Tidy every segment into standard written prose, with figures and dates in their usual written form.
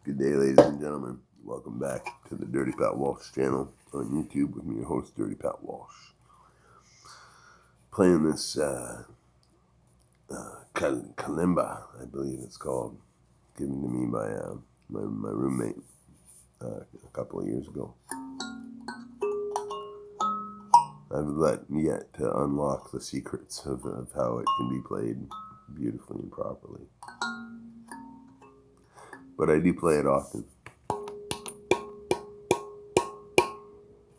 Good day, ladies and gentlemen. Welcome back to the Dirty Pat Walsh channel on YouTube with me, your host, Dirty Pat Walsh. Playing this kalimba, I believe it's called, given to me by my roommate a couple of years ago. I've yet to unlock the secrets of how it can be played beautifully and properly. But I do play it often.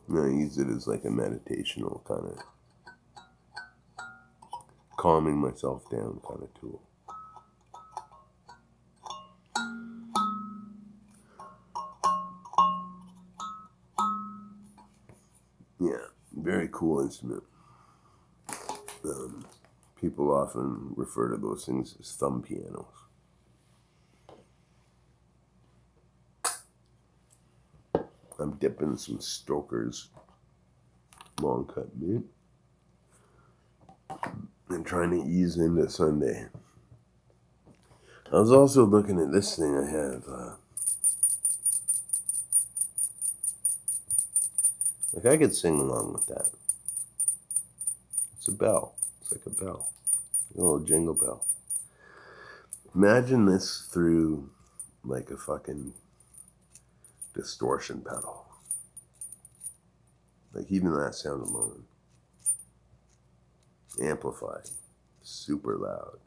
And I use it as like a meditational kind of calming myself down kind of tool. Yeah, very cool instrument. People often refer to those things as thumb pianos. I'm dipping some Stoker's long cut mint and trying to ease into Sunday. I was also looking at this thing I have. I could sing along with that. It's a bell. It's like a bell. A little jingle bell. Imagine this through like a fucking distortion pedal. Like even that sound alone. Amplified. Super loud.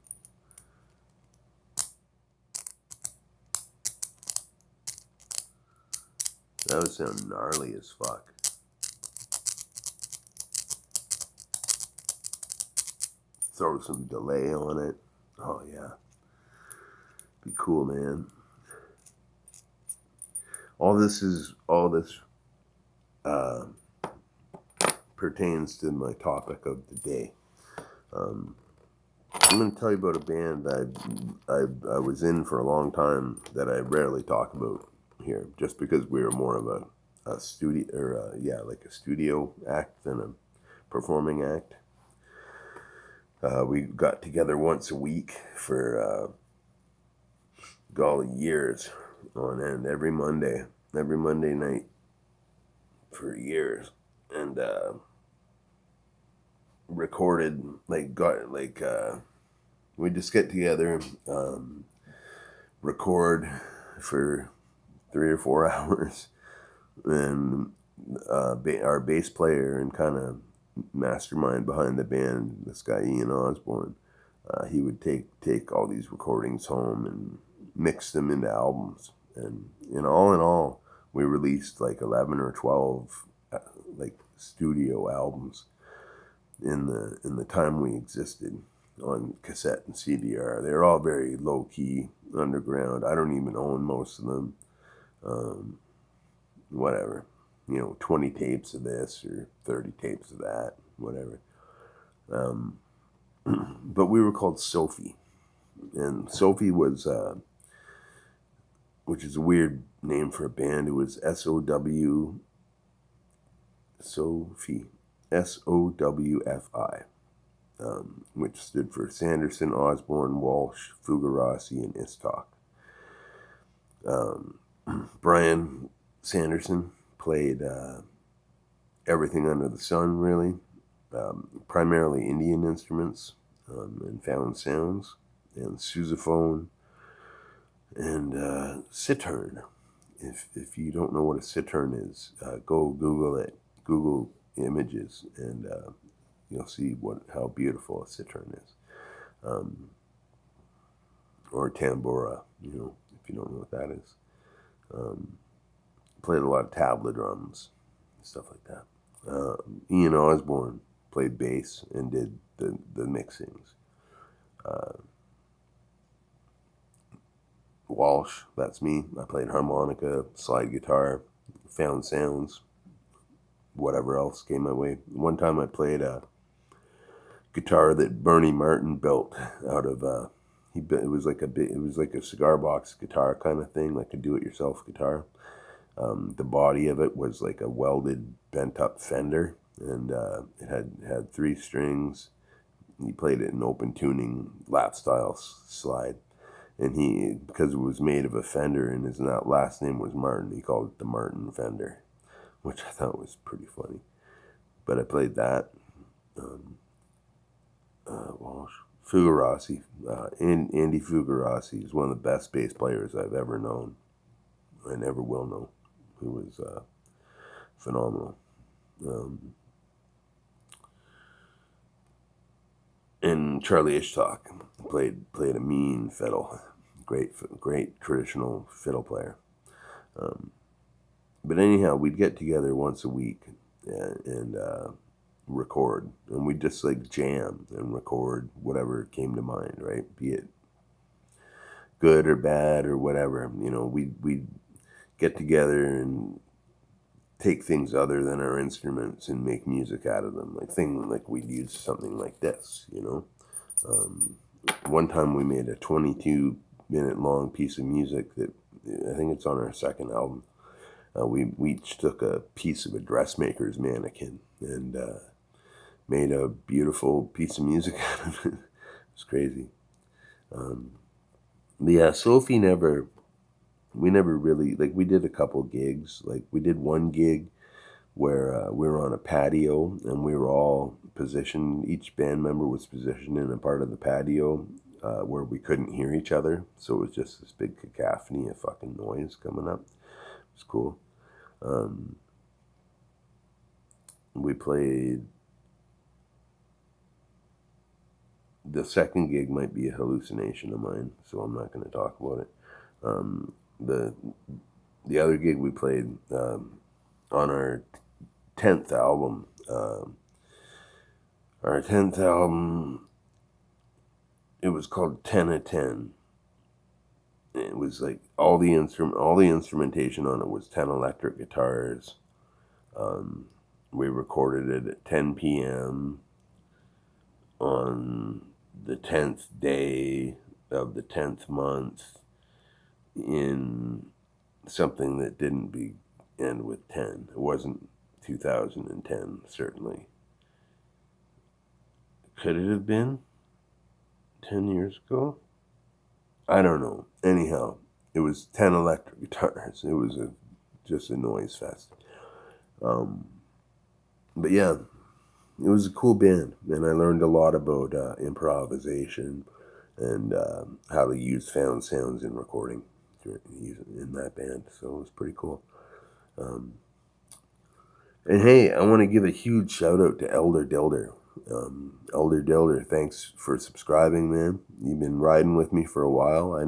That would sound gnarly as fuck. Throw some delay on it. Oh yeah. Be cool, man. All this pertains to my topic of the day. I'm going to tell you about a band that I was in for a long time that I rarely talk about here, just because we were more of a studio, or like a studio act than a performing act. We got together once a week for golly years on end, every Monday night for years, and recorded we just get together, record for 3 or 4 hours, and our bass player and kind of mastermind behind the band, this guy Ian Osborne, he would take all these recordings home and mix them into albums, and all in all, we released like 11 or 12 like studio albums in the time we existed on cassette and CDR. They're all very low key, underground. I don't even own most of them. Whatever, 20 tapes of this or 30 tapes of that, whatever. But we were called SOWFI, and SOWFI was which is a weird name for a band. It was SOWFI, SOWFI, which stood for Sanderson, Osborne, Walsh, Fugarasi, and Istok. Brian Sanderson played everything under the sun, really, primarily Indian instruments and found sounds, and sousaphone, and citern. If you don't know what a citern is, go Google it. Google images, and you'll see how beautiful a citern is. Or tambura, if you don't know what that is. Played a lot of tabla drums, stuff like that. Ian Osborne played bass and did the mixings. Walsh, that's me. I played harmonica, slide guitar, found sounds, whatever else came my way. One time I played a guitar that Bernie Martin built out of it was like a cigar box guitar kind of thing, like a do-it-yourself guitar. The body of it was like a welded, bent-up Fender, and it had 3 strings. He played it in open tuning, lap style slide, And he, because it was made of a Fender and his last name was Martin, he called it the Martin Fender, which I thought was pretty funny. But I played that. Walsh. Fugarassi. Andy Fugarassi is one of the best bass players I've ever known. I never will know. He was phenomenal. And Charlie Ishtok played a mean fiddle. Great traditional fiddle player. But anyhow, we'd get together once a week and record, and we'd just like jam and record whatever came to mind, right? Be it good or bad or whatever, we'd get together and take things other than our instruments and make music out of them. Like we'd use something like this, One time we made a 22-minute long piece of music that I think it's on our second album. We each took a piece of a dressmaker's mannequin and made a beautiful piece of music out of it. It was crazy. But yeah, SOWFI we never really, like, we did a couple gigs. Like, we did one gig where we were on a patio and we were all positioned, each band member was positioned in a part of the patio where we couldn't hear each other. So it was just this big cacophony of fucking noise coming up. It was cool. We played, the second gig might be a hallucination of mine, so I'm not going to talk about it. The other gig we played on our 10th album. Our 10th album, it was called 10 of 10. It was like all the instrumentation on it was 10 electric guitars. We recorded it at 10 p.m. on the 10th day of the 10th month in something that didn't end with 10. It wasn't 2010, certainly. Could it have been 10 years ago? I don't know. Anyhow, it was 10 electric guitars. It was just a noise fest. But yeah, it was a cool band, and I learned a lot about improvisation and how to use found sounds in recording in that band. So it was pretty cool. And hey, I want to give a huge shout out to Elder Dilder. Elder Dilder, thanks for subscribing, man. You've been riding with me for a while. I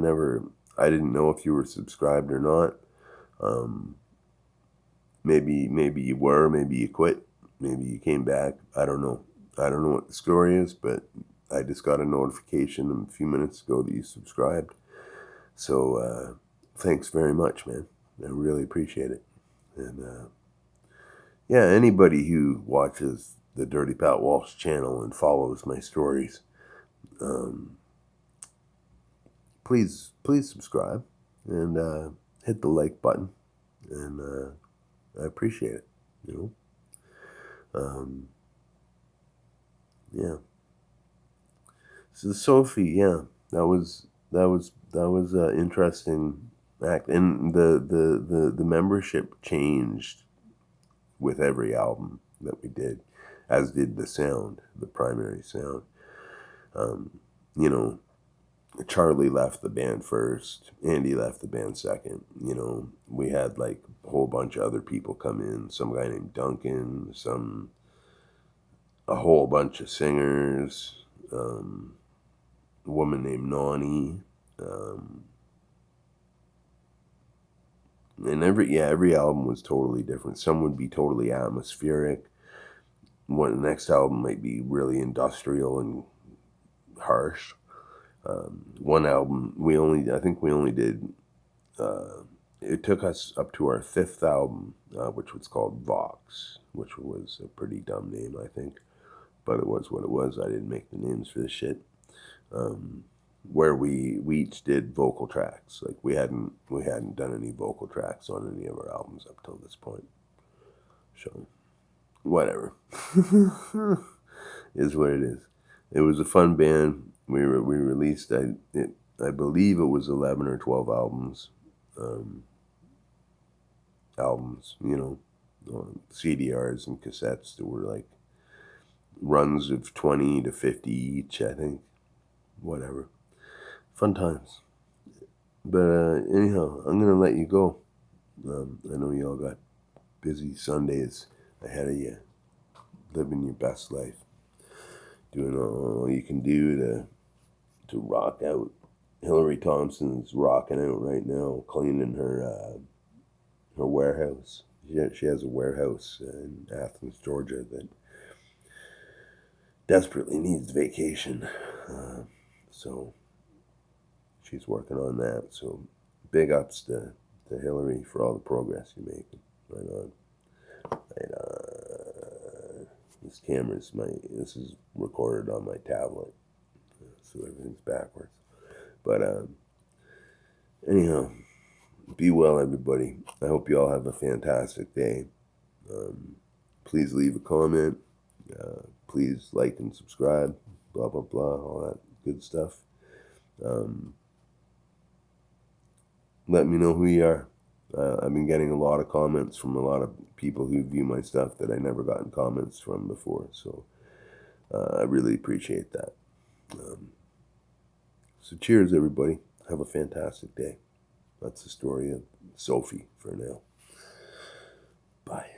didn't know if you were subscribed or not. Maybe you were, maybe you quit, maybe you came back. I don't know what the story is, but I just got a notification a few minutes ago that you subscribed. So thanks very much, man. I really appreciate it. And yeah, anybody who watches the Dirty Pat Walsh channel and follows my stories, please subscribe and hit the like button, and I appreciate it. Yeah. So the SOWFI, yeah, that was an interesting act, and the membership changed with every album that we did, as did the sound, the primary sound. Charlie left the band first, Andy left the band second. We had like a whole bunch of other people come in, some guy named Duncan, a whole bunch of singers, a woman named Nani, and every album was totally different. Some would be totally atmospheric. The next album might be really industrial and harsh. One album I think we only did. It took us up to our 5th album, which was called Vox, which was a pretty dumb name, I think, but it was what it was. I didn't make the names for this shit. Where we each did vocal tracks. Like we hadn't done any vocal tracks on any of our albums up till this point. So whatever. Is what it is. It was a fun band. We released it I believe it was 11 or 12 albums, CDRs and cassettes that were like runs of 20 to 50 each, I think. Whatever. Fun times. But anyhow, I'm going to let you go. I know you all got busy Sundays ahead of you, living your best life, doing all you can do to rock out. Hillary Thompson's rocking out right now, cleaning her warehouse. She has a warehouse in Athens, Georgia that desperately needs vacation. So she's working on that. So big ups to Hillary for all the progress you're making. Right on. Right on. This is recorded on my tablet. So everything's backwards. But anyhow, be well, everybody. I hope you all have a fantastic day. Please leave a comment. Please like and subscribe. Blah, blah, blah. All that good stuff. Let me know who you are. I've been getting a lot of comments from a lot of people who view my stuff that I never gotten comments from before. So I really appreciate that. So cheers, everybody. Have a fantastic day. That's the story of SOWFI for now. Bye.